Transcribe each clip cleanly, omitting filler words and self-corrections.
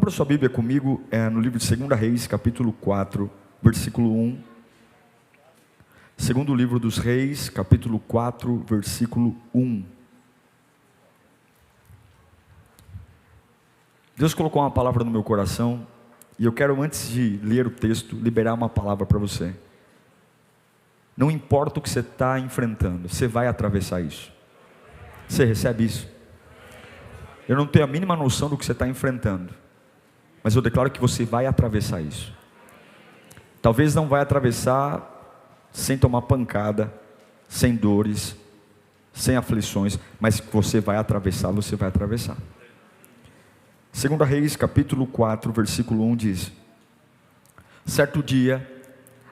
Abra sua Bíblia comigo no livro de 2 Reis, capítulo 4, versículo 1. Segundo livro dos Reis, capítulo 4, versículo 1. Deus colocou uma palavra no meu coração, e eu quero, antes de ler o texto, liberar uma palavra para você. Não importa o que você está enfrentando, você vai atravessar isso. Você recebe isso? Eu não tenho a mínima noção do que você está enfrentando, mas eu declaro que você vai atravessar isso. Talvez não vai atravessar sem tomar pancada, sem dores, sem aflições, mas você vai atravessar, você vai atravessar. 2 Reis, capítulo 4, versículo 1 diz: certo dia,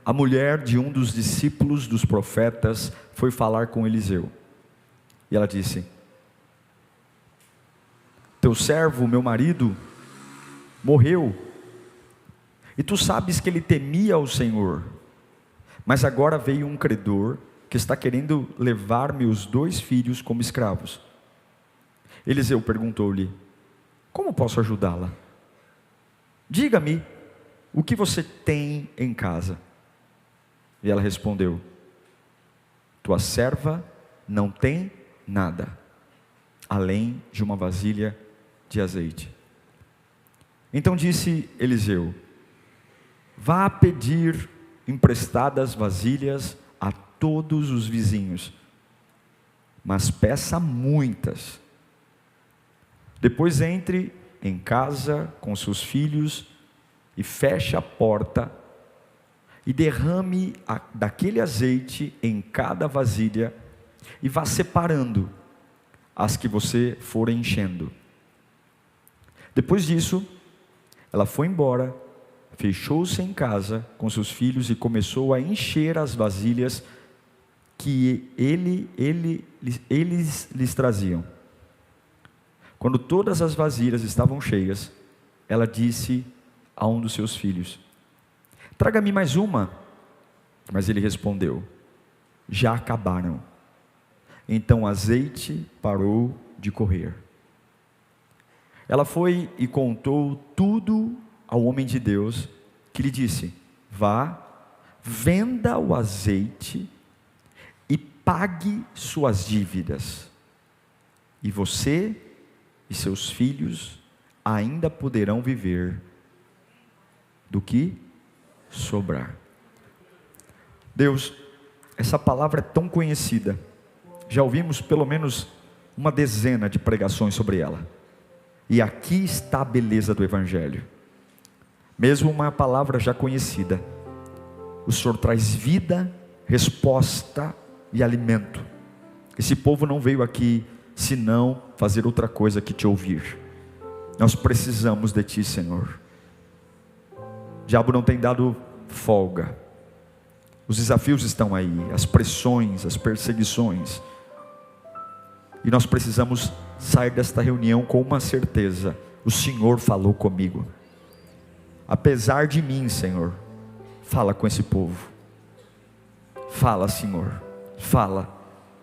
a mulher de um dos discípulos dos profetas foi falar com Eliseu, e ela disse: teu servo, meu marido, morreu, e tu sabes que ele temia ao Senhor, mas agora veio um credor que está querendo levar meus 2 filhos como escravos. Eliseu perguntou-lhe: como posso ajudá-la? Diga-me, o que você tem em casa? E ela respondeu: tua serva não tem nada, além de uma vasilha de azeite. Então disse Eliseu: vá pedir emprestadas vasilhas a todos os vizinhos, mas peça muitas. Depois entre em casa com seus filhos e feche a porta e derrame daquele azeite em cada vasilha e vá separando as que você for enchendo. Depois disso, ela foi embora, fechou-se em casa com seus filhos e começou a encher as vasilhas que eles lhes traziam. Quando todas as vasilhas estavam cheias, ela disse a um dos seus filhos: traga-me mais uma. Mas ele respondeu: já acabaram. Então o azeite parou de correr. Ela foi e contou tudo ao homem de Deus, que lhe disse: vá, venda o azeite e pague suas dívidas, e você e seus filhos ainda poderão viver do que sobrar. Deus, essa palavra é tão conhecida, já ouvimos pelo menos uma dezena de pregações sobre ela, e aqui está a beleza do Evangelho. Mesmo uma palavra já conhecida, o Senhor traz vida, resposta e alimento. Esse povo não veio aqui senão fazer outra coisa que te ouvir. Nós precisamos de ti, Senhor. O diabo não tem dado folga. Os desafios estão aí, as pressões, as perseguições, e nós precisamos sair desta reunião com uma certeza: o Senhor falou comigo. Apesar de mim, Senhor, fala com esse povo. Fala, Senhor, fala,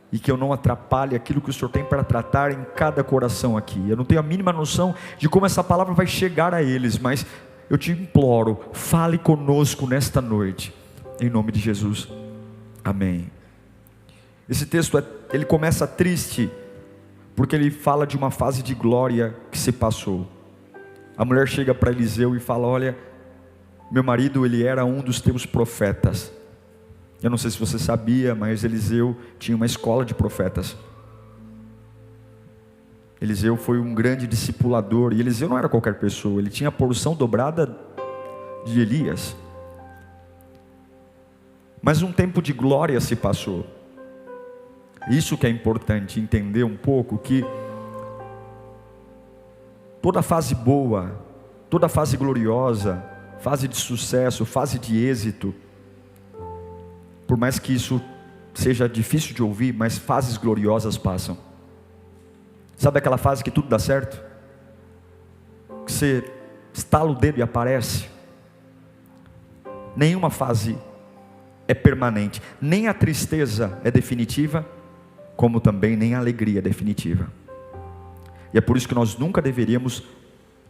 e que eu não atrapalhe aquilo que o Senhor tem para tratar em cada coração aqui. Eu não tenho a mínima noção de como essa palavra vai chegar a eles, mas eu te imploro, fale conosco nesta noite, em nome de Jesus, amém. Esse texto, ele começa triste, porque ele fala de uma fase de glória que se passou. A mulher chega para Eliseu e fala: olha, meu marido, ele era um dos teus profetas. Eu não sei se você sabia, mas Eliseu tinha uma escola de profetas. Eliseu foi um grande discipulador, e Eliseu não era qualquer pessoa, ele tinha a porção dobrada de Elias. Mas um tempo de glória se passou. Isso que é importante entender um pouco, que toda fase boa, toda fase gloriosa, fase de sucesso, fase de êxito, por mais que isso seja difícil de ouvir, mas fases gloriosas passam. Sabe aquela fase que tudo dá certo? Que você estala o dedo e aparece? Nenhuma fase é permanente. Nem a tristeza é definitiva, como também nem a alegria é definitiva. E é por isso que nós nunca deveríamos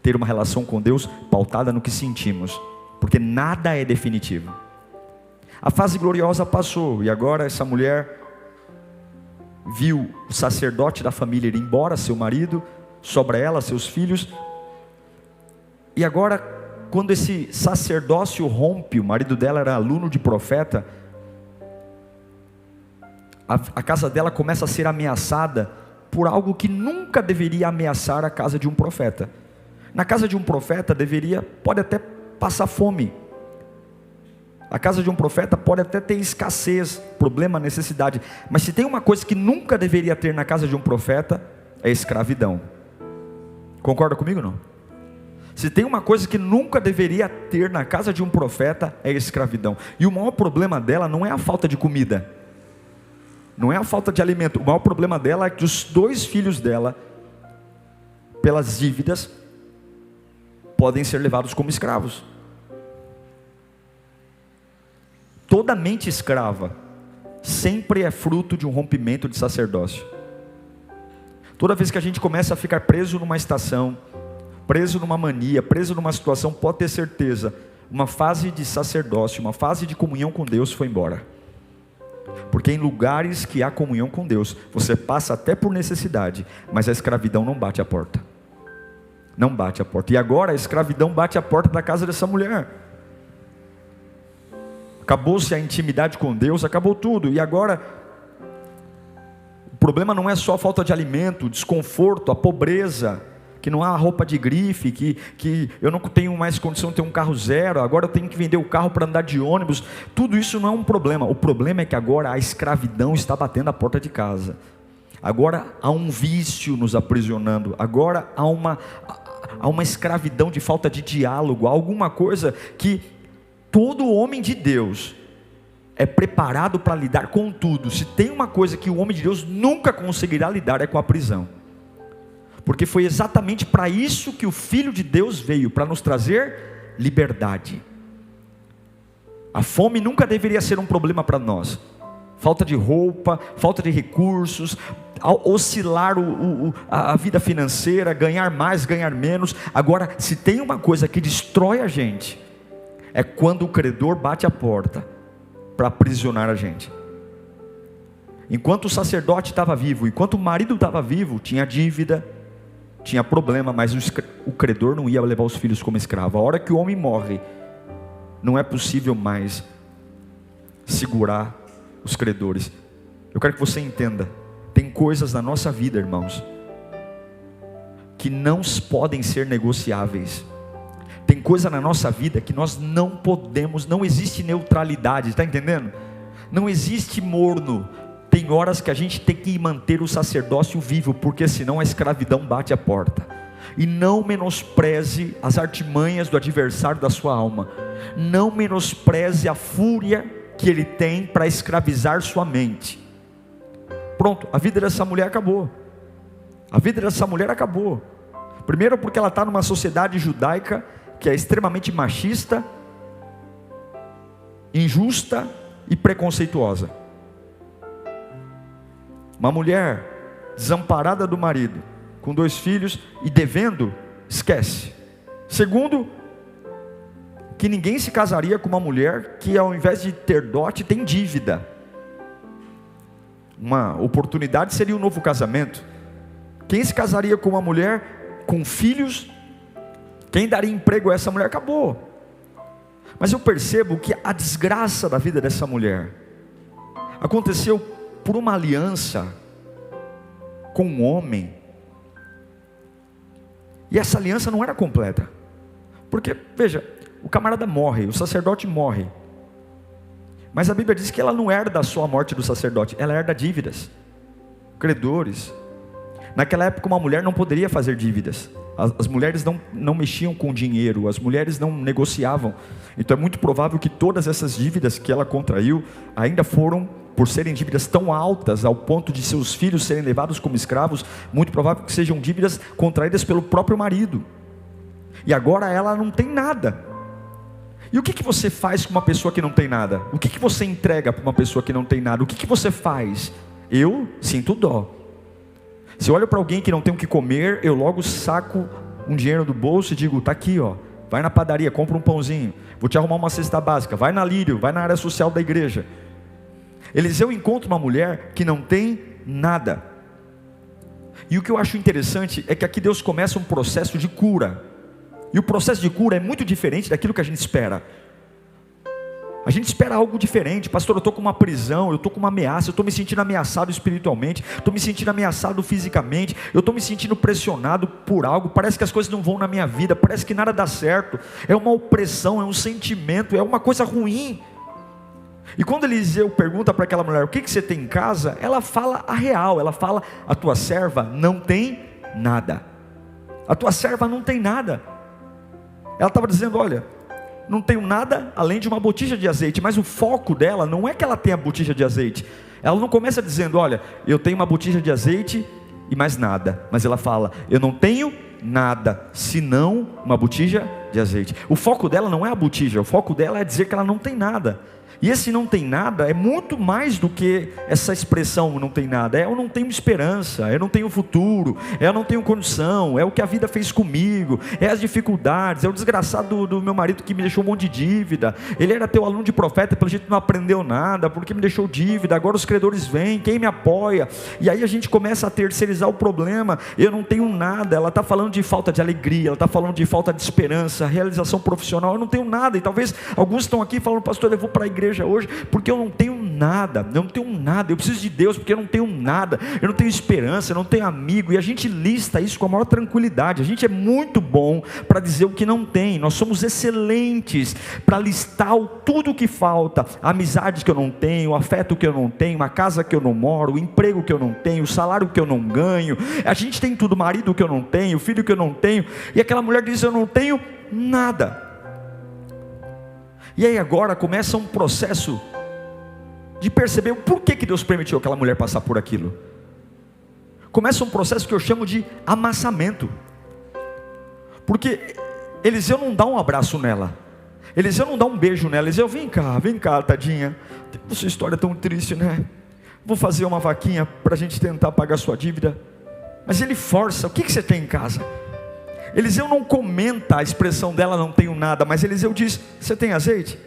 ter uma relação com Deus pautada no que sentimos, porque nada é definitivo. A fase gloriosa passou, e agora essa mulher viu o sacerdote da família ir embora, seu marido, sobra ela, seus filhos. E agora, quando esse sacerdócio rompe, o marido dela era aluno de profeta, a casa dela começa a ser ameaçada por algo que nunca deveria ameaçar a casa de um profeta. Na casa de um profeta pode até passar fome. A casa de um profeta pode até ter escassez, problema, necessidade. Mas se tem uma coisa que nunca deveria ter na casa de um profeta, é escravidão. Concorda comigo ou não? Se tem uma coisa que nunca deveria ter na casa de um profeta, é escravidão. E o maior problema dela não é a falta de comida, não é a falta de alimento. O maior problema dela é que os 2 filhos dela, pelas dívidas, podem ser levados como escravos. Toda mente escrava sempre é fruto de um rompimento de sacerdócio. Toda vez que a gente começa a ficar preso numa estação, preso numa mania, preso numa situação, pode ter certeza, uma fase de sacerdócio, uma fase de comunhão com Deus foi embora. Porque em lugares que há comunhão com Deus, você passa até por necessidade, mas a escravidão não bate a porta. Não bate a porta. E agora a escravidão bate a porta da casa dessa mulher. Acabou-se a intimidade com Deus, acabou tudo. E agora, o problema não é só a falta de alimento, o desconforto, a pobreza, que não há roupa de grife, que eu não tenho mais condição de ter um carro zero, agora eu tenho que vender o carro para andar de ônibus. Tudo isso não é um problema. O problema é que agora a escravidão está batendo a porta de casa. Agora há um vício nos aprisionando. Agora há uma escravidão de falta de diálogo, alguma coisa que todo homem de Deus é preparado para lidar com tudo. Se tem uma coisa que o homem de Deus nunca conseguirá lidar, é com a prisão. Porque foi exatamente para isso que o Filho de Deus veio, para nos trazer liberdade. A fome nunca deveria ser um problema para nós. Falta de roupa, falta de recursos, oscilar a vida financeira, ganhar mais, ganhar menos. Agora, se tem uma coisa que destrói a gente, é quando o credor bate a porta para aprisionar a gente. Enquanto o sacerdote estava vivo, enquanto o marido estava vivo, tinha dívida, tinha problema, mas o credor não ia levar os filhos como escravo. A hora que o homem morre, não é possível mais segurar os credores. Eu quero que você entenda, tem coisas na nossa vida, irmãos, que não podem ser negociáveis. Tem coisa na nossa vida que nós não podemos, não existe neutralidade, está entendendo? Não existe morno. Tem horas que a gente tem que manter o sacerdócio vivo, porque senão a escravidão bate a porta. E não menospreze as artimanhas do adversário da sua alma. Não menospreze a fúria que ele tem para escravizar sua mente. Pronto, a vida dessa mulher acabou. A vida dessa mulher acabou. Primeiro porque ela está numa sociedade judaica que é extremamente machista, injusta e preconceituosa. Uma mulher desamparada do marido, com 2 filhos e devendo, esquece. Segundo, que ninguém se casaria com uma mulher que ao invés de ter dote, tem dívida. Uma oportunidade seria um novo casamento. Quem se casaria com uma mulher com filhos? Quem daria emprego a essa mulher? Acabou. Mas eu percebo que a desgraça da vida dessa mulher aconteceu por uma aliança com um homem. E essa aliança não era completa. Porque, veja, o camarada morre, o sacerdote morre. Mas a Bíblia diz que ela não herda só a morte do sacerdote, ela herda dívidas, credores. Naquela época uma mulher não poderia fazer dívidas. As mulheres não mexiam com dinheiro, as mulheres não negociavam. Então é muito provável que todas essas dívidas que ela contraiu ainda foram, por serem dívidas tão altas ao ponto de seus filhos serem levados como escravos, muito provável que sejam dívidas contraídas pelo próprio marido. E agora ela não tem nada. E o que você faz com uma pessoa que não tem nada? O que você entrega para uma pessoa que não tem nada? O que você faz? Eu sinto dó. Se eu olho para alguém que não tem o que comer, eu logo saco um dinheiro do bolso e digo, está aqui, ó, vai na padaria, compra um pãozinho, vou te arrumar uma cesta básica, vai na Lírio, vai na área social da igreja. Eliseu encontra uma mulher que não tem nada. E o que eu acho interessante é que aqui Deus começa um processo de cura. E o processo de cura é muito diferente daquilo que a gente espera. A gente espera algo diferente. Pastor, eu estou com uma prisão, eu estou com uma ameaça, eu estou me sentindo ameaçado espiritualmente, estou me sentindo ameaçado fisicamente, eu estou me sentindo pressionado por algo, parece que as coisas não vão na minha vida, parece que nada dá certo, é uma opressão, é um sentimento, é uma coisa ruim. E quando Eliseu pergunta para aquela mulher, o que você tem em casa? Ela fala a real, ela fala, a tua serva não tem nada. A tua serva não tem nada. Ela estava dizendo, olha, não tenho nada além de uma botija de azeite. Mas o foco dela não é que ela tenha botija de azeite. Ela não começa dizendo, olha, eu tenho uma botija de azeite e mais nada. Mas ela fala, eu não tenho nada, senão uma botija de azeite. O foco dela não é a botija, o foco dela é dizer que ela não tem nada. E esse não tem nada é muito mais do que essa expressão não tem nada. É eu não tenho esperança, eu não tenho futuro, eu não tenho condição, é o que a vida fez comigo, é as dificuldades, é o desgraçado do meu marido que me deixou um monte de dívida. Ele era teu aluno de profeta, pelo jeito não aprendeu nada, porque me deixou dívida, agora os credores vêm, quem me apoia? E aí a gente começa a terceirizar o problema, eu não tenho nada. Ela está falando de falta de alegria, ela está falando de falta de esperança, realização profissional, eu não tenho nada. E talvez alguns estão aqui falando, pastor, eu vou para a igreja hoje porque eu não tenho nada, eu preciso de Deus porque eu não tenho nada, eu não tenho esperança, eu não tenho amigo. E a gente lista isso com a maior tranquilidade. A gente é muito bom para dizer o que não tem, nós somos excelentes para listar tudo o que falta, a amizade que eu não tenho, o afeto que eu não tenho, a casa que eu não moro, o emprego que eu não tenho, o salário que eu não ganho. A gente tem tudo, o marido que eu não tenho, o filho que eu não tenho. E aquela mulher diz, eu não tenho nada. E aí agora começa um processo de perceber o porquê que Deus permitiu aquela mulher passar por aquilo. Começa um processo que eu chamo de amassamento. Porque Eliseu não dá um abraço nela, Eliseu não dá um beijo nela. Eliseu, vem cá, tadinha, sua história é tão triste, né? Vou fazer uma vaquinha para a gente tentar pagar sua dívida. Mas ele força, o que você tem em casa? Eliseu não comenta a expressão dela, não tenho nada, mas Eliseu diz, você tem azeite?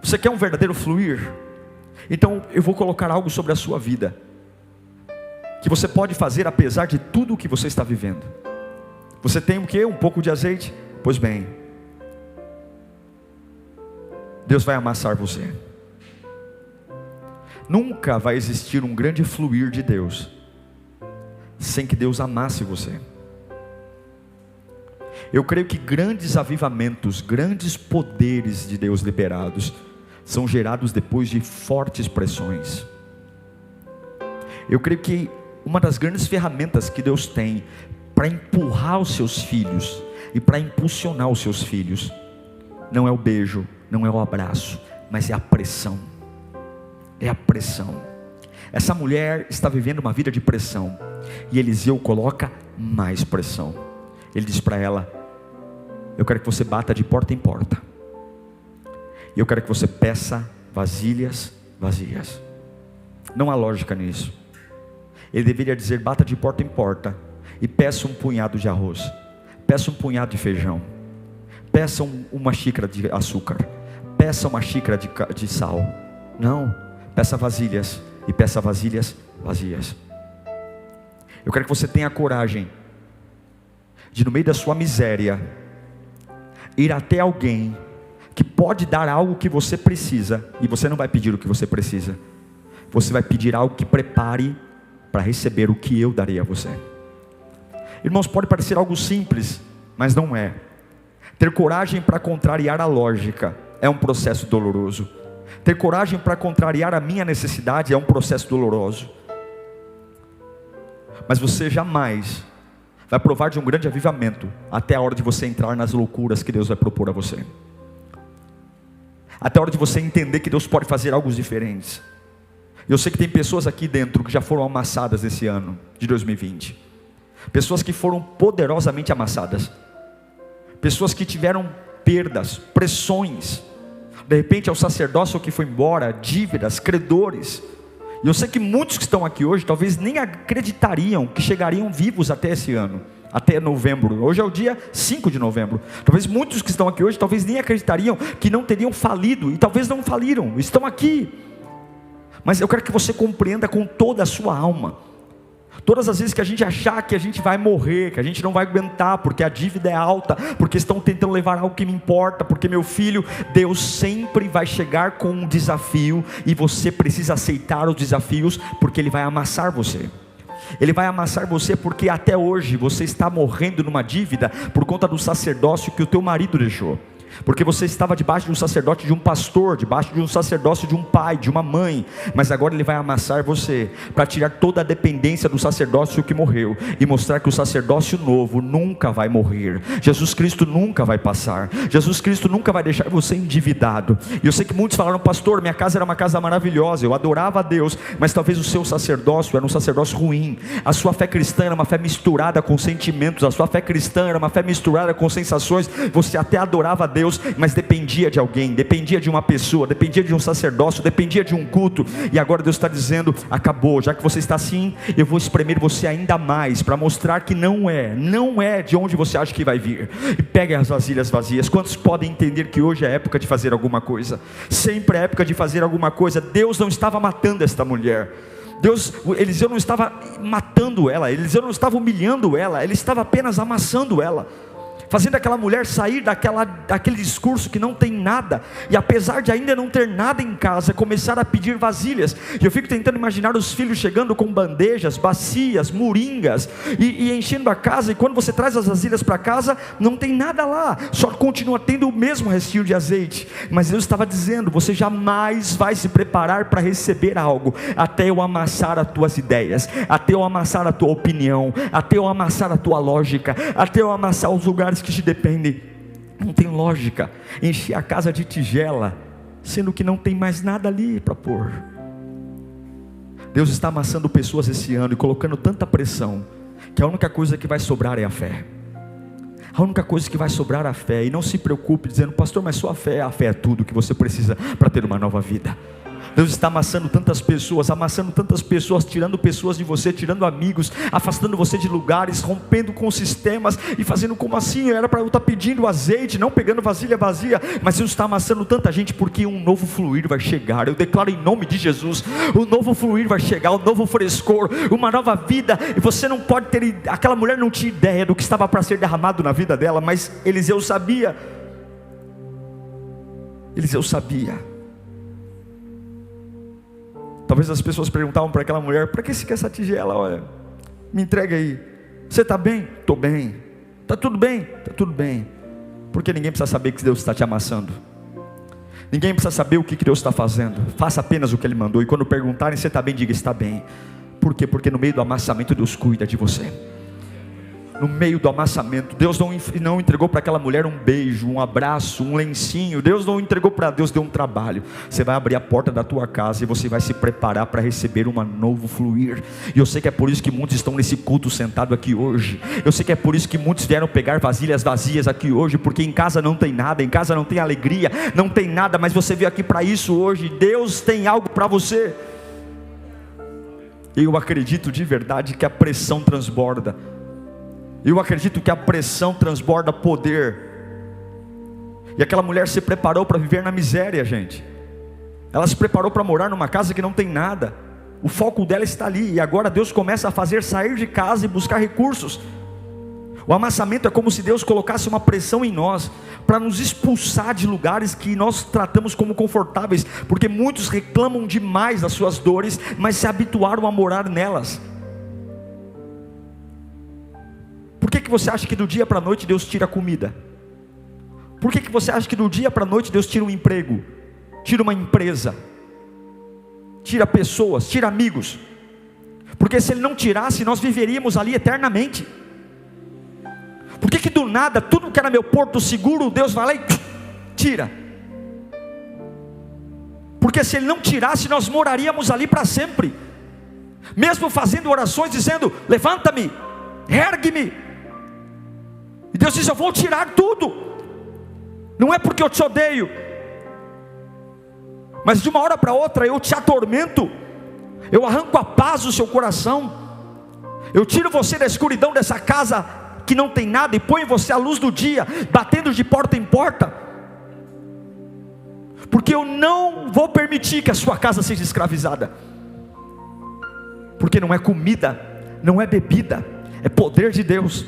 Você quer um verdadeiro fluir? Então eu vou colocar algo sobre a sua vida, que você pode fazer apesar de tudo o que você está vivendo. Você tem o quê? Um pouco de azeite? Pois bem, Deus vai amassar você. Nunca vai existir um grande fluir de Deus sem que Deus amasse você. Eu creio que grandes avivamentos, grandes poderes de Deus liberados, são gerados depois de fortes pressões. Eu creio que uma das grandes ferramentas que Deus tem para empurrar os seus filhos e para impulsionar os seus filhos, não é o beijo, não é o abraço, mas é a pressão. É a pressão. Essa mulher está vivendo uma vida de pressão, e Eliseu coloca mais pressão. Ele diz para ela, eu quero que você bata de porta em porta, e eu quero que você peça vasilhas vazias. Não há lógica nisso. Ele deveria dizer, bata de porta em porta e peça um punhado de arroz, peça um punhado de feijão, peça uma xícara de açúcar, peça uma xícara de sal. Não, peça vasilhas, e peça vasilhas vazias. Eu quero que você tenha coragem de, no meio da sua miséria, ir até alguém que pode dar algo que você precisa. E você não vai pedir o que você precisa, você vai pedir algo que prepare para receber o que eu darei a você. Irmãos, pode parecer algo simples, mas não é. Ter coragem para contrariar a lógica é um processo doloroso. Ter coragem para contrariar a minha necessidade é um processo doloroso. Mas você jamais vai provar de um grande avivamento até a hora de você entrar nas loucuras que Deus vai propor a você, até a hora de você entender que Deus pode fazer algo diferentes. Eu sei que tem pessoas aqui dentro que já foram amassadas nesse ano de 2020, pessoas que foram poderosamente amassadas, pessoas que tiveram perdas, pressões, de repente é o sacerdócio que foi embora, dívidas, credores. E eu sei que muitos que estão aqui hoje talvez nem acreditariam que chegariam vivos até esse ano. até novembro. Hoje é o dia 5 de novembro. Talvez muitos que estão aqui hoje, talvez nem acreditariam que não teriam falido, e talvez não faliram, estão aqui. Mas eu quero que você compreenda com toda a sua alma. Todas as vezes que a gente achar que a gente vai morrer, que a gente não vai aguentar, porque a dívida é alta, porque estão tentando levar algo que me importa, porque meu filho, Deus sempre vai chegar com um desafio, e você precisa aceitar os desafios, porque Ele vai amassar você. Ele vai amassar você porque até hoje você está morrendo numa dívida por conta do sacerdócio que o teu marido deixou. Porque você estava debaixo de um sacerdote, de um pastor, debaixo de um sacerdócio de um pai, de uma mãe. Mas agora Ele vai amassar você, para tirar toda a dependência do sacerdócio que morreu, e mostrar que o sacerdócio novo nunca vai morrer. Jesus Cristo nunca vai passar. Jesus Cristo nunca vai deixar você endividado. E eu sei que muitos falaram: pastor, minha casa era uma casa maravilhosa, eu adorava a Deus. Mas talvez o seu sacerdócio era um sacerdócio ruim. A sua fé cristã era uma fé misturada com sentimentos. A sua fé cristã era uma fé misturada com sensações. Você até adorava a Deus, mas dependia de alguém, dependia de uma pessoa, dependia de um sacerdócio, dependia de um culto. E agora Deus está dizendo: acabou, já que você está assim, eu vou espremer você ainda mais, para mostrar que não é de onde você acha que vai vir. E pegue as vasilhas vazias. Quantos podem entender que hoje é época de fazer alguma coisa? Sempre é época de fazer alguma coisa. Deus não estava matando esta mulher. Eliseu não estava matando ela, Eliseu não estava humilhando ela, ele estava apenas amassando ela, fazendo aquela mulher sair daquele discurso que não tem nada, e apesar de ainda não ter nada em casa, começar a pedir vasilhas. E eu fico tentando imaginar os filhos chegando com bandejas, bacias, moringas, e enchendo a casa. E quando você traz as vasilhas para casa, não tem nada lá, só continua tendo o mesmo restinho de azeite. Mas Deus estava dizendo: você jamais vai se preparar para receber algo, até eu amassar as tuas ideias, até eu amassar a tua opinião, até eu amassar a tua lógica, até eu amassar os lugares que te dependem. Não tem lógica encher a casa de tigela, sendo que não tem mais nada ali para pôr. Deus está amassando pessoas esse ano e colocando tanta pressão, que a única coisa que vai sobrar é a fé. A única coisa que vai sobrar é a fé. E não se preocupe dizendo: pastor, mas só a fé é tudo que você precisa para ter uma nova vida. Deus está amassando tantas pessoas, tirando pessoas de você, tirando amigos, afastando você de lugares, rompendo com sistemas e fazendo como assim? Era para eu estar pedindo azeite, não pegando vasilha vazia. Mas Deus está amassando tanta gente porque um novo fluir vai chegar. Eu declaro em nome de Jesus: o novo fluir vai chegar, um novo frescor, uma nova vida. E você não pode ter, aquela mulher não tinha ideia do que estava para ser derramado na vida dela, mas Eliseu sabia. Talvez as pessoas perguntavam para aquela mulher: para que você quer essa tigela? Olha, me entrega aí. Você está bem? Estou bem. Está tudo bem? Está tudo bem. Porque ninguém precisa saber que Deus está te amassando. Ninguém precisa saber o que Deus está fazendo. Faça apenas o que Ele mandou. E quando perguntarem: você está bem? Diga: está bem. Por quê? Porque no meio do amassamento Deus cuida de você. No meio do amassamento, Deus não entregou para aquela mulher um beijo, um abraço, um lencinho. Deus não entregou para Deus, deu um trabalho. Você vai abrir a porta da tua casa e você vai se preparar para receber um novo fluir. E eu sei que é por isso que muitos estão nesse culto sentado aqui hoje. Eu sei que é por isso que muitos vieram pegar vasilhas vazias aqui hoje, porque em casa não tem nada, em casa não tem alegria, não tem nada. Mas você veio aqui para isso hoje. Deus tem algo para você. Eu acredito de verdade que a pressão transborda. Eu acredito que a pressão transborda poder. E aquela mulher se preparou para viver na miséria, gente. Ela se preparou para morar numa casa que não tem nada. O foco dela está ali. E agora Deus começa a fazer sair de casa e buscar recursos. O amassamento é como se Deus colocasse uma pressão em nós, para nos expulsar de lugares que nós tratamos como confortáveis. Porque muitos reclamam demais das suas dores, mas se habituaram a morar nelas. Por que você acha que do dia para a noite Deus tira a comida? Por que você acha que do dia para a noite Deus tira um emprego, tira uma empresa, tira pessoas, tira amigos? Porque se Ele não tirasse, nós viveríamos ali eternamente. Por que do nada, tudo que era meu porto seguro, Deus vai lá e tira? Porque se Ele não tirasse, nós moraríamos ali para sempre. Mesmo fazendo orações dizendo: levanta-me, ergue-me. E Deus diz: eu vou tirar tudo. Não é porque eu te odeio, mas de uma hora para outra eu te atormento. Eu arranco a paz do seu coração. Eu tiro você da escuridão dessa casa que não tem nada e põe você à luz do dia, batendo de porta em porta, porque eu não vou permitir que a sua casa seja escravizada, porque não é comida, não é bebida, é poder de Deus.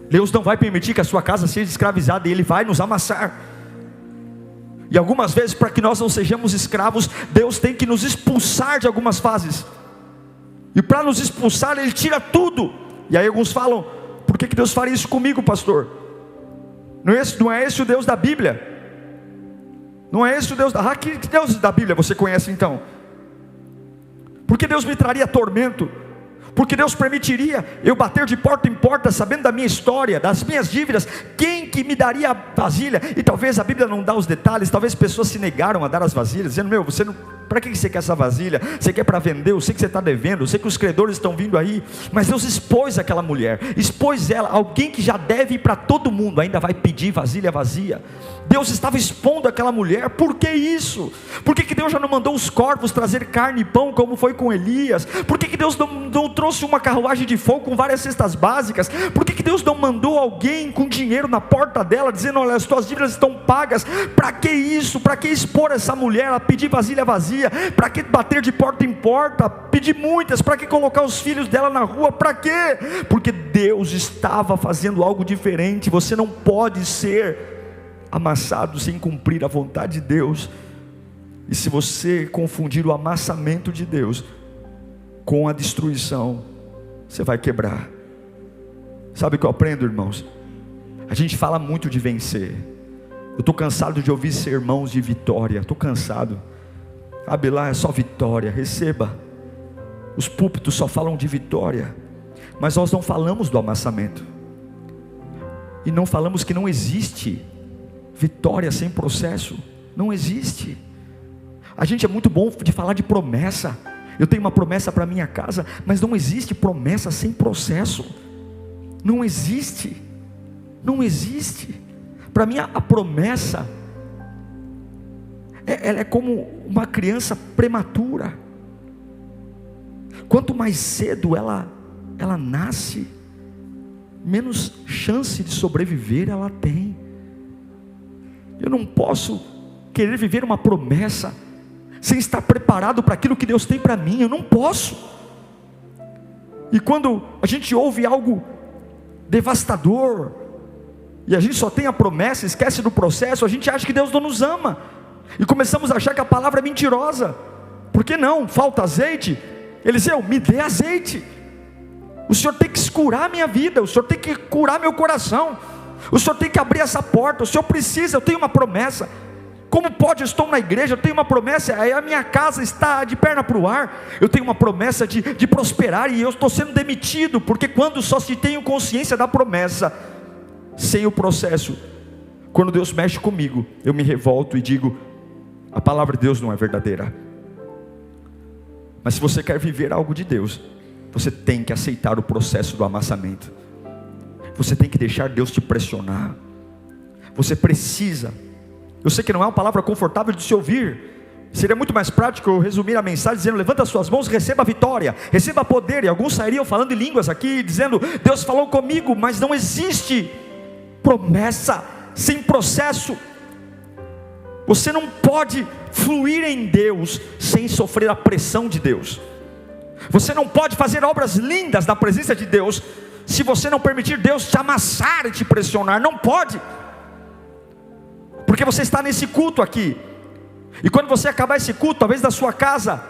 Deus não vai permitir que a sua casa seja escravizada, e Ele vai nos amassar. E algumas vezes, para que nós não sejamos escravos, Deus tem que nos expulsar de algumas fases, e para nos expulsar Ele tira tudo. E aí alguns falam: por que Deus faria isso comigo, pastor? Não é esse o Deus da Bíblia? Não é esse o Deus da... que Deus da Bíblia você conhece então? Por que Deus me traria tormento? Porque Deus permitiria eu bater de porta em porta, sabendo da minha história, das minhas dívidas? Quem que me daria a vasilha? E talvez a Bíblia não dá os detalhes, talvez pessoas se negaram a dar as vasilhas, dizendo: meu, você não... para que você quer essa vasilha? Você quer para vender? Eu sei que você está devendo, eu sei que os credores estão vindo aí. Mas Deus expôs aquela mulher, expôs ela. Alguém que já deve para todo mundo ainda vai pedir vasilha vazia. Deus estava expondo aquela mulher. Por que isso? Por que Deus já não mandou os corvos trazer carne e pão, como foi com Elias? Por que Deus não trouxe uma carruagem de fogo com várias cestas básicas? Por que Deus não mandou alguém com dinheiro na porta dela, dizendo: olha, as tuas dívidas estão pagas? Para que isso? Para que expor essa mulher a pedir vasilha vazia? Para que bater de porta em porta, pedir muitas? Para que colocar os filhos dela na rua? Para quê? Porque Deus estava fazendo algo diferente. Você não pode ser amassado sem cumprir a vontade de Deus. E se você confundir o amassamento de Deus com a destruição, você vai quebrar. Sabe o que eu aprendo, irmãos? A gente fala muito de vencer. Eu estou cansado de ouvir sermãos de vitória. Estou cansado. Sabe, lá é só vitória. Receba. Os púlpitos só falam de vitória, mas nós não falamos do amassamento, e não falamos que não existe vitória sem processo. Não existe. A gente é muito bom de falar de promessa. Eu tenho uma promessa para minha casa, mas não existe promessa sem processo. Não existe. Não existe. Para mim a promessa, ela é como uma criança prematura. Quanto mais cedo ela nasce, menos chance de sobreviver ela tem. Eu não posso querer viver uma promessa sem estar preparado para aquilo que Deus tem para mim. Eu não posso. E quando a gente ouve algo devastador, e a gente só tem a promessa, esquece do processo, a gente acha que Deus não nos ama, e começamos a achar que a palavra é mentirosa. Por que não? Falta azeite? Eliseu, me dê azeite. O Senhor tem que curar a minha vida, o Senhor tem que curar meu coração, o Senhor tem que abrir essa porta. O Senhor precisa, eu tenho uma promessa. Como pode? Eu estou na igreja, eu tenho uma promessa, aí a minha casa está de perna para o ar. Eu tenho uma promessa de prosperar, e eu estou sendo demitido, porque quando só se tenho consciência da promessa, sem o processo, quando Deus mexe comigo, eu me revolto e digo: a palavra de Deus não é verdadeira. Mas se você quer viver algo de Deus, você tem que aceitar o processo do amassamento. Você tem que deixar Deus te pressionar. Você precisa. Eu sei que não é uma palavra confortável de se ouvir. Seria muito mais prático eu resumir a mensagem dizendo: levanta as suas mãos, receba a vitória, receba poder. E alguns sairiam falando em línguas aqui, dizendo: Deus falou comigo. Mas não existe promessa sem processo. Você não pode fluir em Deus sem sofrer a pressão de Deus. Você não pode fazer obras lindas na presença de Deus se você não permitir Deus te amassar e te pressionar. Não pode. Porque você está nesse culto aqui, e quando você acabar esse culto, talvez na sua casa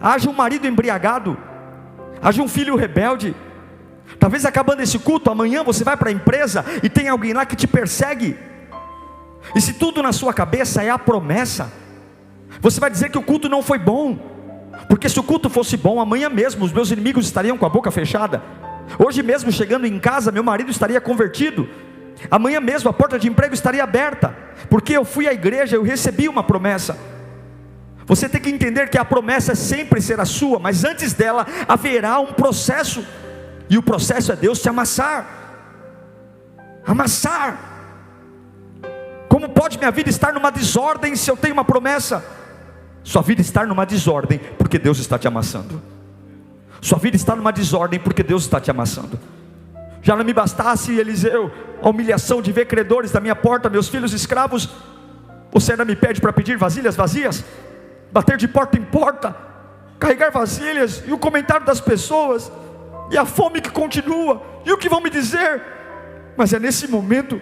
haja um marido embriagado, haja um filho rebelde. Talvez acabando esse culto, amanhã você vai para a empresa e tem alguém lá que te persegue. E se tudo na sua cabeça é a promessa, você vai dizer que o culto não foi bom. Porque se o culto fosse bom, amanhã mesmo os meus inimigos estariam com a boca fechada. Hoje mesmo, chegando em casa, meu marido estaria convertido. Amanhã mesmo a porta de emprego estaria aberta, porque eu fui à igreja, eu recebi uma promessa. Você tem que entender que a promessa sempre será sua, mas antes dela haverá um processo, e o processo é Deus te amassar. Amassar. Como pode minha vida estar numa desordem se eu tenho uma promessa? Sua vida está numa desordem porque Deus está te amassando. Sua vida está numa desordem porque Deus está te amassando. Já não me bastasse, Eliseu, a humilhação de ver credores da minha porta, meus filhos escravos, você ainda me pede para pedir vasilhas vazias, bater de porta em porta, carregar vasilhas, e o comentário das pessoas, e a fome que continua, e o que vão me dizer. Mas é nesse momento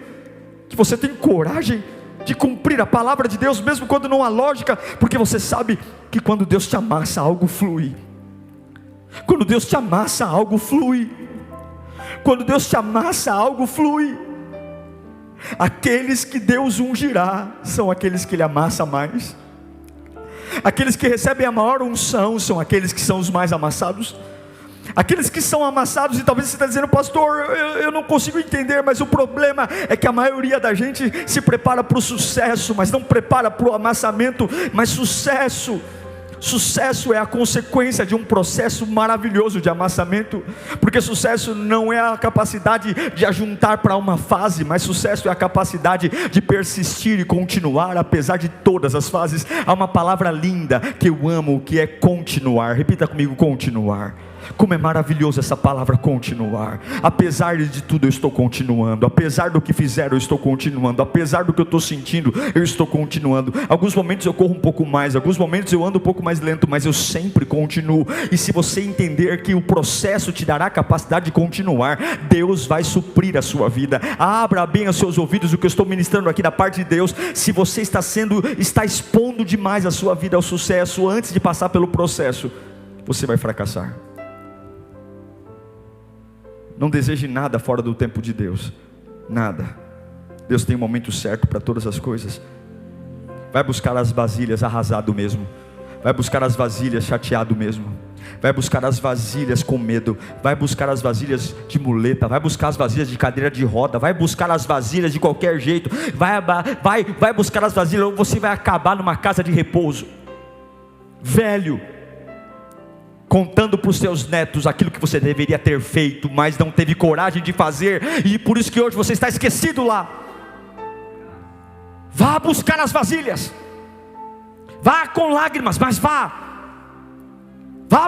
que você tem coragem de cumprir a palavra de Deus, mesmo quando não há lógica, porque você sabe que quando Deus te amassa, algo flui. Quando Deus te amassa, algo flui. Quando Deus te amassa, algo flui. Aqueles que Deus ungirá são aqueles que Ele amassa mais. Aqueles que recebem a maior unção são aqueles que são os mais amassados. Aqueles que são amassados, e talvez você está dizendo, pastor, eu não consigo entender, mas o problema é que a maioria da gente se prepara para o sucesso, mas não prepara para o amassamento. Mas sucesso é a consequência de um processo maravilhoso de amassamento, porque sucesso não é a capacidade de ajuntar para uma fase, mas sucesso é a capacidade de persistir e continuar, apesar de todas as fases. Há uma palavra linda que eu amo, que é continuar. Repita comigo: continuar. Como é maravilhoso essa palavra continuar. Apesar de tudo eu estou continuando. Apesar do que fizeram eu estou continuando. Apesar do que eu estou sentindo eu estou continuando. Alguns momentos eu corro um pouco mais, alguns momentos eu ando um pouco mais lento, mas eu sempre continuo. E se você entender que o processo te dará a capacidade de continuar, Deus vai suprir a sua vida. Abra bem os seus ouvidos o que eu estou ministrando aqui da parte de Deus. Se você está expondo demais a sua vida ao sucesso antes de passar pelo processo, você vai fracassar. Não deseje nada fora do tempo de Deus. Nada. Deus tem um momento certo para todas as coisas. Vai buscar as vasilhas arrasado mesmo. Vai buscar as vasilhas chateado mesmo. Vai buscar as vasilhas com medo. Vai buscar as vasilhas de muleta. Vai buscar as vasilhas de cadeira de roda. Vai buscar as vasilhas de qualquer jeito. Vai buscar as vasilhas, ou você vai acabar numa casa de repouso, velho, contando para os seus netos aquilo que você deveria ter feito, mas não teve coragem de fazer, e por isso que hoje você está esquecido lá. Vá buscar as vasilhas, vá com lágrimas, mas vá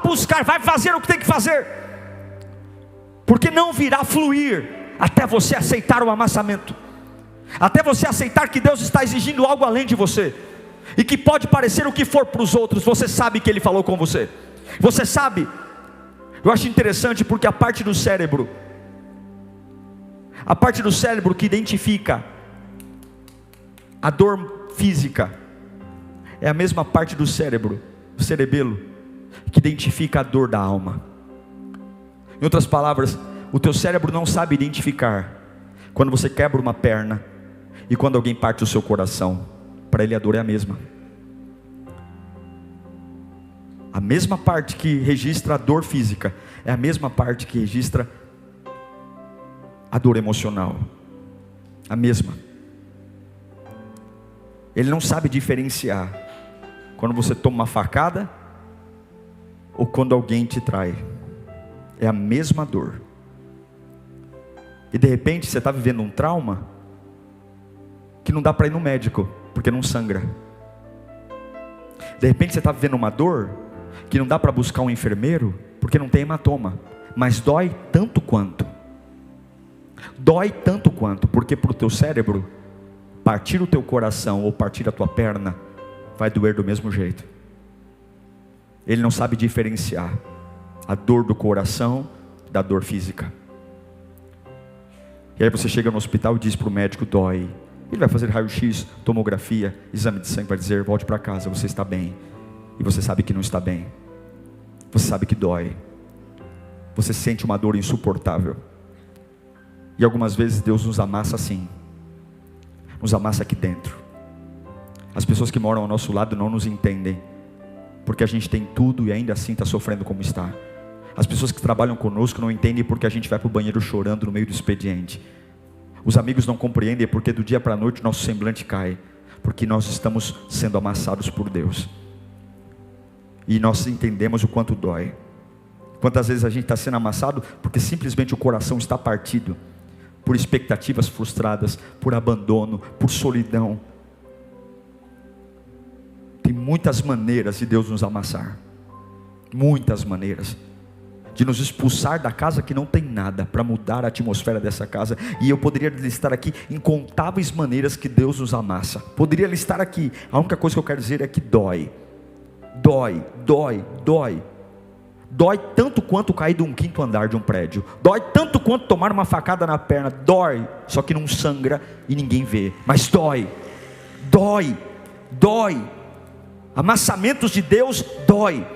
buscar, vai fazer o que tem que fazer, porque não virá fluir até você aceitar o amassamento, até você aceitar que Deus está exigindo algo além de você, e que pode parecer o que for para os outros. Você sabe que Ele falou com você. Você sabe. Eu acho interessante porque a parte do cérebro que identifica a dor física é a mesma parte do cérebro, o cerebelo, que identifica a dor da alma. Em outras palavras, o teu cérebro não sabe identificar quando você quebra uma perna e quando alguém parte o seu coração. Para ele a dor é a mesma. A mesma parte que registra a dor física é a mesma parte que registra a dor emocional. A mesma. Ele não sabe diferenciar quando você toma uma facada ou quando alguém te trai. É a mesma dor. E de repente você está vivendo um trauma que não dá para ir no médico, porque não sangra. De repente você está vivendo uma dor que não dá para buscar um enfermeiro, porque não tem hematoma, mas dói tanto quanto, porque para o teu cérebro, partir o teu coração ou partir a tua perna, vai doer do mesmo jeito. Ele não sabe diferenciar a dor do coração da dor física. E aí você chega no hospital e diz para o médico: dói. Ele vai fazer raio-x, tomografia, exame de sangue, vai dizer: volte para casa, você está bem. E você sabe que não está bem. Você sabe que dói. Você sente uma dor insuportável. E algumas vezes Deus nos amassa assim. Nos amassa aqui dentro. As pessoas que moram ao nosso lado não nos entendem, porque a gente tem tudo e ainda assim está sofrendo como está. As pessoas que trabalham conosco não entendem porque a gente vai para o banheiro chorando no meio do expediente. Os amigos não compreendem porque do dia para a noite nosso semblante cai, porque nós estamos sendo amassados por Deus. E nós entendemos o quanto dói. Quantas vezes a gente está sendo amassado porque simplesmente o coração está partido, por expectativas frustradas, por abandono, por solidão. Tem muitas maneiras de Deus nos amassar. Muitas maneiras. de nos expulsar da casa que não tem nada, para mudar a atmosfera dessa casa. E eu poderia listar aqui incontáveis maneiras que Deus nos amassa. Poderia listar aqui. A única coisa que eu quero dizer é que dói. Dói, dói, dói. Dói tanto quanto cair de um 5º andar de um prédio. Dói tanto quanto tomar uma facada na perna. Dói, só que não sangra e ninguém vê. Mas dói, dói, dói. Amassamentos de Deus dói.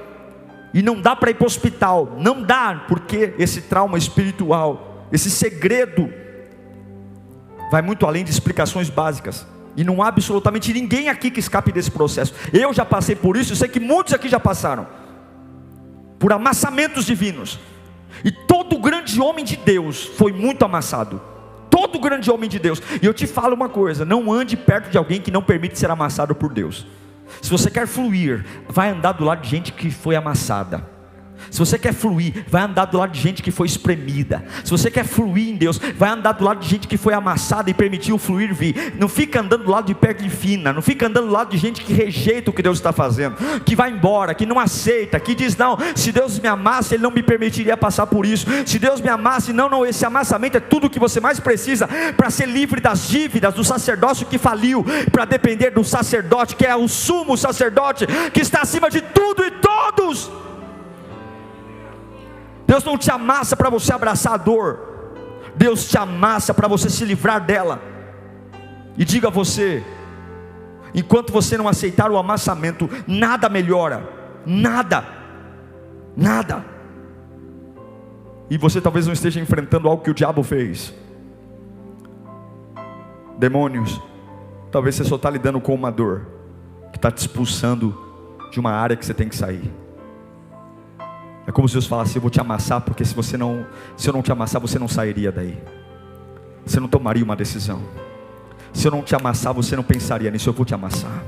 E não dá para ir para o hospital. Não dá, porque esse trauma espiritual, esse segredo, vai muito além de explicações básicas. E não há absolutamente ninguém aqui que escape desse processo. Eu já passei por isso, eu sei que muitos aqui já passaram por amassamentos divinos. E todo grande homem de Deus foi muito amassado. Todo grande homem de Deus. E eu te falo uma coisa: não ande perto de alguém que não permite ser amassado por Deus. Se você quer fluir, vai andar do lado de gente que foi amassada. Se você quer fluir, vai andar do lado de gente que foi espremida. Se você quer fluir em Deus, vai andar do lado de gente que foi amassada e permitiu o fluir vir. Não fica andando do lado de pele fina. Não fica andando do lado de gente que rejeita o que Deus está fazendo, que vai embora, que não aceita, que diz: não, se Deus me amasse, Ele não me permitiria passar por isso. Se Deus me amasse, não, esse amassamento é tudo o que você mais precisa para ser livre das dívidas do sacerdócio que faliu, para depender do sacerdote que é o sumo sacerdote, que está acima de tudo e todos. Deus não te amassa para você abraçar a dor. Deus te amassa para você se livrar dela. E diga a você: enquanto você não aceitar o amassamento, nada melhora. Nada. Nada. E você talvez não esteja enfrentando algo que o diabo fez. Demônios. Talvez você só está lidando com uma dor que está te expulsando de uma área que você tem que sair. É como se Deus falasse: eu vou te amassar, porque se eu não te amassar, você não sairia daí. Você não tomaria uma decisão. Se eu não te amassar, você não pensaria nisso. Eu vou te amassar.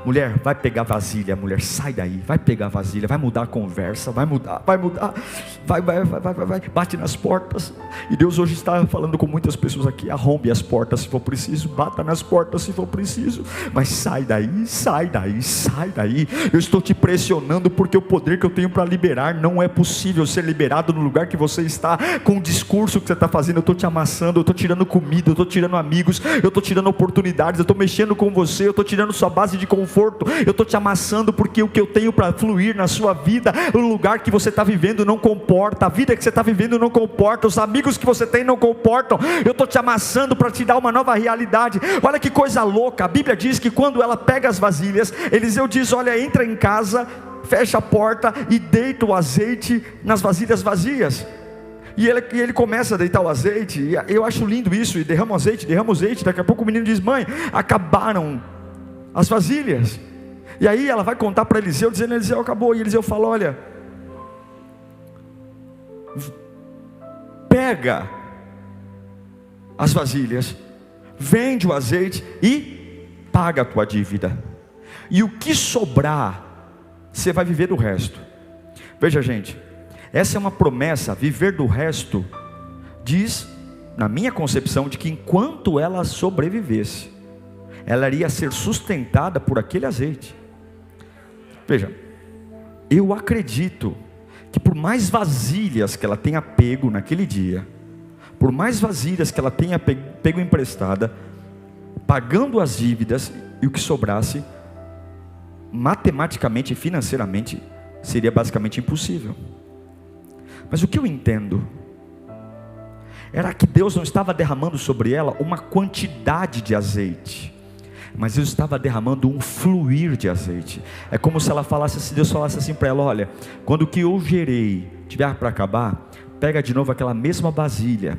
Mulher, vai pegar vasilha. Mulher, sai daí, vai pegar vasilha. Vai mudar a conversa, vai mudar. Vai, bate nas portas. E Deus hoje está falando com muitas pessoas aqui: arrombe as portas se for preciso, bata nas portas se for preciso, mas sai daí, sai daí, sai daí. Eu estou te pressionando, porque o poder que eu tenho para liberar, não é possível ser liberado no lugar que você está, com o discurso que você está fazendo. Eu estou te amassando, eu estou tirando comida, eu estou tirando amigos, eu estou tirando oportunidades, eu estou mexendo com você, eu estou tirando sua base de conforto. Eu estou te amassando, porque o que eu tenho para fluir na sua vida, o lugar que você está vivendo não comporta, a vida que você está vivendo não comporta, os amigos que você tem não comportam. Eu estou te amassando para te dar uma nova realidade. Olha que coisa louca, a Bíblia diz que quando ela pega as vasilhas, Eliseu diz: olha, entra em casa, fecha a porta e deita o azeite nas vasilhas vazias. E ele começa a deitar o azeite, e eu acho lindo isso, e derrama o azeite, daqui a pouco o menino diz: mãe, acabaram as vasilhas. E aí ela vai contar para Eliseu, dizendo: Eliseu, acabou. E Eliseu fala: olha, pega as vasilhas, vende o azeite e paga a tua dívida, e o que sobrar, você vai viver do resto. Veja, gente, essa é uma promessa. Viver do resto diz, na minha concepção, de que enquanto ela sobrevivesse, ela iria ser sustentada por aquele azeite. Veja, eu acredito que por mais vasilhas que ela tenha pego naquele dia, por mais vasilhas que ela tenha pego emprestada, pagando as dívidas, e o que sobrasse, matematicamente e financeiramente, seria basicamente impossível. Mas o que eu entendo era que Deus não estava derramando sobre ela uma quantidade de azeite, mas Deus estava derramando um fluir de azeite. É como se ela falasse, se Deus falasse assim para ela: olha, quando o que eu gerei tiver para acabar, pega de novo aquela mesma vasilha,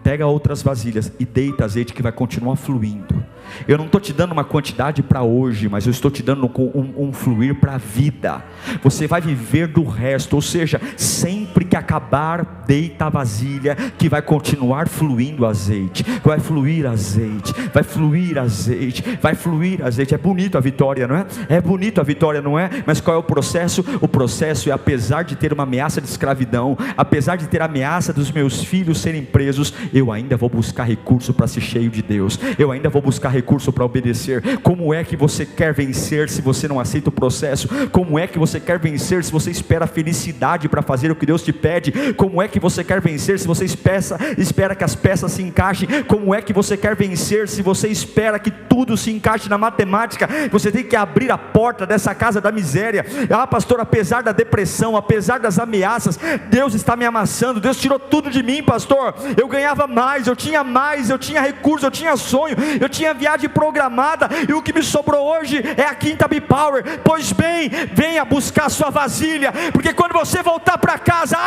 pega outras vasilhas e deita azeite, que vai continuar fluindo. Eu não estou te dando uma quantidade para hoje, mas eu estou te dando um fluir para a vida. Você vai viver do resto, ou seja, sempre que acabar, deita a vasilha, que vai continuar fluindo azeite. Vai fluir azeite, vai fluir azeite, vai fluir azeite. É bonito a vitória, não é? É bonito a vitória, não é? Mas qual é o processo? O processo é, apesar de ter uma ameaça de escravidão, apesar de ter a ameaça dos meus filhos serem presos, eu ainda vou buscar recurso para ser cheio de Deus. Eu ainda vou buscar recurso para obedecer? Como é que você quer vencer se você não aceita o processo? Como é que você quer vencer se você espera felicidade para fazer o que Deus te pede? Como é que você quer vencer se você espera que as peças se encaixem? Como é que você quer vencer se você espera que tudo se encaixe na matemática? Você tem que abrir a porta dessa casa da miséria. Pastor, apesar da depressão, apesar das ameaças, Deus está me amassando. Deus tirou tudo de mim, pastor. Eu ganhava mais, eu tinha recursos, eu tinha sonho, eu tinha viagem programada, e o que me sobrou hoje é a quinta B-Power. Pois bem, venha buscar sua vasilha, porque quando você voltar para casa,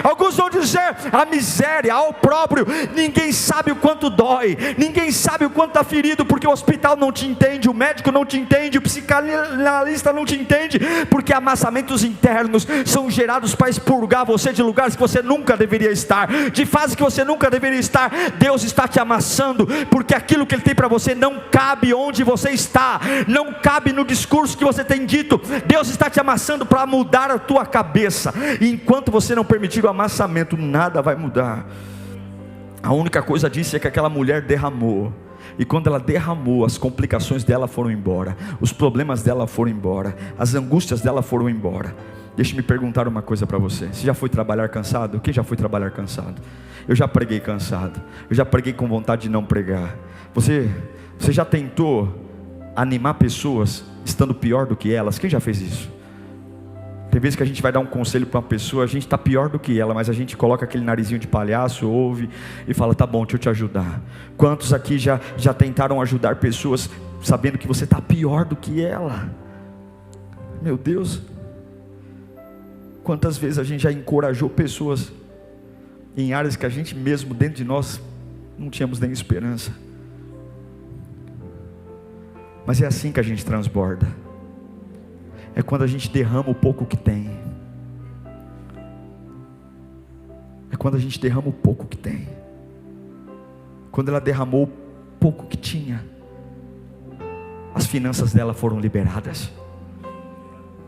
alguns vão dizer: a miséria, ao próprio, ninguém sabe o quanto dói, ninguém sabe o quanto está ferido, porque o hospital não te entende, o médico não te entende, o psicanalista não te entende, porque amassamentos internos são gerados para expurgar você de lugares que você nunca deveria estar, de fases que você nunca deveria estar. Deus está te amassando, porque aquilo que Ele tem para você não cabe onde você está, não cabe no discurso que você tem dito. Deus está te amassando para mudar a tua cabeça, e enquanto você não permitir o amassamento, nada vai mudar. A única coisa disso é que aquela mulher derramou, e quando ela derramou, as complicações dela foram embora, os problemas dela foram embora, as angústias dela foram embora. Deixa-me perguntar uma coisa para você: você já foi trabalhar cansado? Quem já foi trabalhar cansado? Eu já preguei cansado, eu já preguei com vontade de não pregar. Você já tentou animar pessoas estando pior do que elas? Quem já fez isso? Tem vezes que a gente vai dar um conselho para uma pessoa, a gente está pior do que ela, mas a gente coloca aquele narizinho de palhaço, ouve e fala: tá bom, deixa eu te ajudar. Quantos aqui já tentaram ajudar pessoas sabendo que você está pior do que ela? Meu Deus, quantas vezes a gente já encorajou pessoas em áreas que a gente mesmo dentro de nós não tínhamos nem esperança. Mas é assim que a gente transborda. É quando a gente derrama o pouco que tem. É quando a gente derrama o pouco que tem. Quando ela derramou o pouco que tinha, as finanças dela foram liberadas,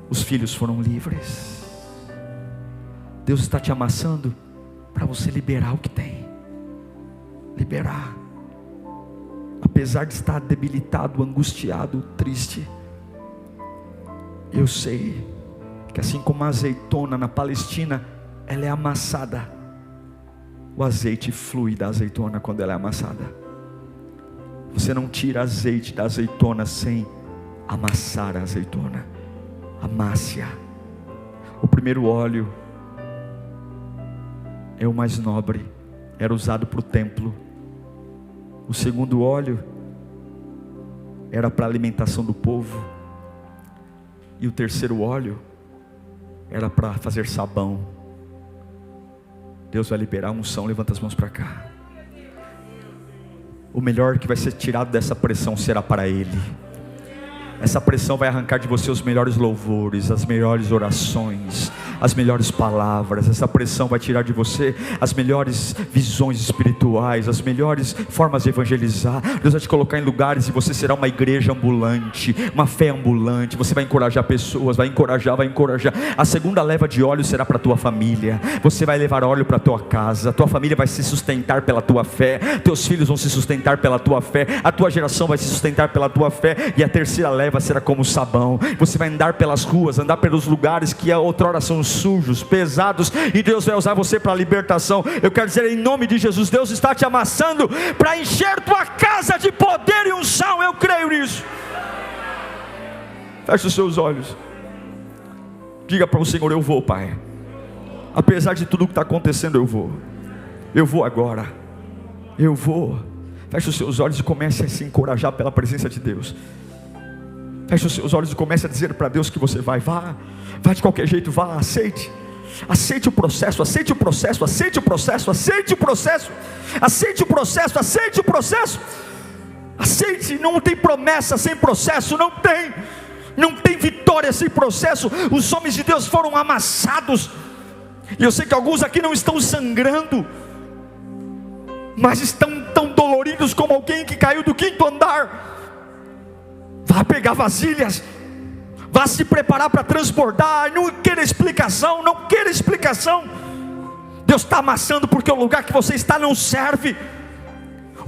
os filhos foram livres. Deus está te amassando para você liberar o que tem. Liberar. Apesar de estar debilitado, angustiado, triste, eu sei que assim como a azeitona na Palestina, ela é amassada, o azeite flui da azeitona quando ela é amassada. Você não tira azeite da azeitona sem amassar a azeitona. Amasse-a. O primeiro óleo é o mais nobre, era usado para o templo. O segundo óleo era para a alimentação do povo. E o terceiro óleo era para fazer sabão. Deus vai liberar a unção. Levanta as mãos para cá. O melhor que vai ser tirado dessa pressão será para Ele. Essa pressão vai arrancar de você os melhores louvores, as melhores orações, as melhores palavras. Essa pressão vai tirar de você as melhores visões espirituais, as melhores formas de evangelizar. Deus vai te colocar em lugares e você será uma igreja ambulante, uma fé ambulante. Você vai encorajar pessoas, vai encorajar. A segunda leva de óleo será para a tua família. Você vai levar óleo para a tua casa. A tua família vai se sustentar pela tua fé. Teus filhos vão se sustentar pela tua fé. A tua geração vai se sustentar pela tua fé. E a terceira leva será como sabão. Você vai andar pelas ruas, andar pelos lugares que outrora são sujos, pesados, e Deus vai usar você para a libertação. Eu quero dizer em nome de Jesus, Deus está te amassando para encher tua casa de poder e unção. Eu creio nisso. Feche os seus olhos. Diga para o Senhor: eu vou, Pai. Apesar de tudo que está acontecendo, eu vou. Eu vou agora. Eu vou. Feche os seus olhos e comece a se encorajar pela presença de Deus. Feche os seus olhos e comece a dizer para Deus que você vai. Vá de qualquer jeito, vá, aceite. Aceite o processo, aceite o processo, aceite o processo, aceite o processo, aceite o processo, aceite o processo. Aceite, não tem promessa sem processo, não tem vitória sem processo. Os homens de Deus foram amassados. E eu sei que alguns aqui não estão sangrando, mas estão tão doloridos como alguém que caiu do 5º andar. Vá pegar vasilhas, vá se preparar para transbordar. Não queira explicação, não queira explicação. Deus está amassando porque o lugar que você está não serve.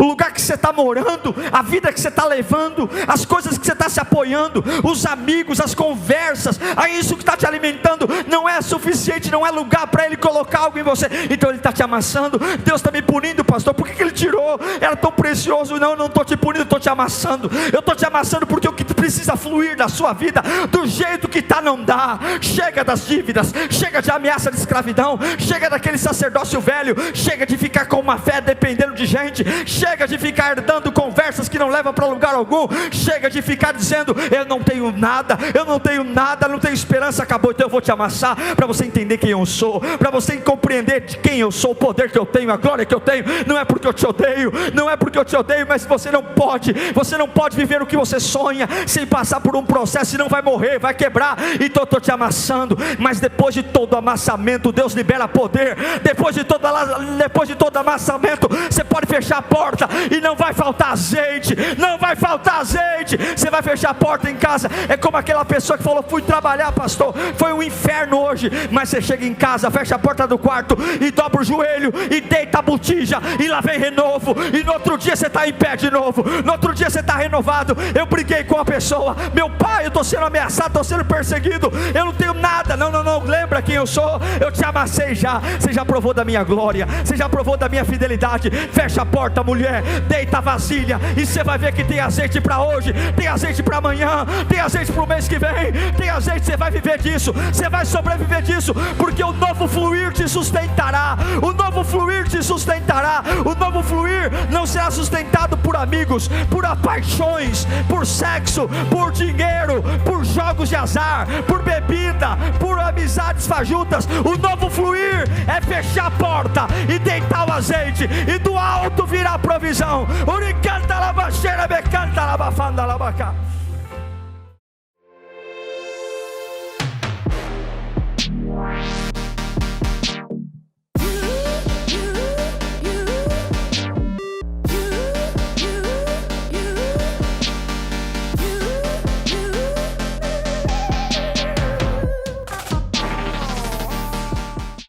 o lugar que você está morando, a vida que você está levando, as coisas que você está se apoiando, os amigos, as conversas, isso que está te alimentando, não é suficiente, não é lugar para Ele colocar algo em você. Então Ele está te amassando. Deus está me punindo, pastor, por que Ele tirou? Era tão precioso. Não, eu não estou te punindo, estou te amassando. Eu estou te amassando porque o que precisa fluir da sua vida, do jeito que está, não dá. Chega das dívidas, chega de ameaça de escravidão, chega daquele sacerdócio velho, chega de ficar com uma fé dependendo de gente, chega de ficar herdando conversas que não levam para lugar algum, chega de ficar dizendo: eu não tenho nada, eu não tenho nada, não tenho esperança. Acabou. Então eu vou te amassar para você entender quem eu sou, para você compreender de quem eu sou, o poder que eu tenho, a glória que eu tenho. Não é porque eu te odeio, não é porque eu te odeio, mas você não pode viver o que você sonha sem passar por um processo, senão vai morrer, vai quebrar. Então eu estou te amassando, mas depois de todo amassamento, Deus libera poder. Depois de todo amassamento, você pode fechar a porta e não vai faltar azeite, não vai faltar azeite. Você vai fechar a porta em casa, é como aquela pessoa que falou: fui trabalhar, pastor, foi um inferno hoje. Mas você chega em casa, fecha a porta do quarto e dobra o joelho e deita a botija, e lá vem renovo, e no outro dia você está em pé de novo, no outro dia você está renovado. Eu briguei com a pessoa: meu pai, eu estou sendo ameaçado, estou sendo perseguido, eu não tenho nada. Não, lembra quem eu sou? Eu te amassei já, você já provou da minha glória, você já provou da minha fidelidade. Fecha a porta, mulher, deita a vasilha, e você vai ver que tem azeite para hoje, tem azeite para amanhã, tem azeite para o mês que vem, tem azeite. Você vai viver disso, você vai sobreviver disso, porque o novo fluir te sustentará, o novo fluir te sustentará. O novo fluir não será sustentado por amigos, por paixões, por sexo, por dinheiro, por jogos de azar, por bebida, por amizades fajutas. O novo fluir é fechar a porta e deitar o azeite, e do alto virá a provisão. Uricanta labaxeira, becanta labafanda labacá.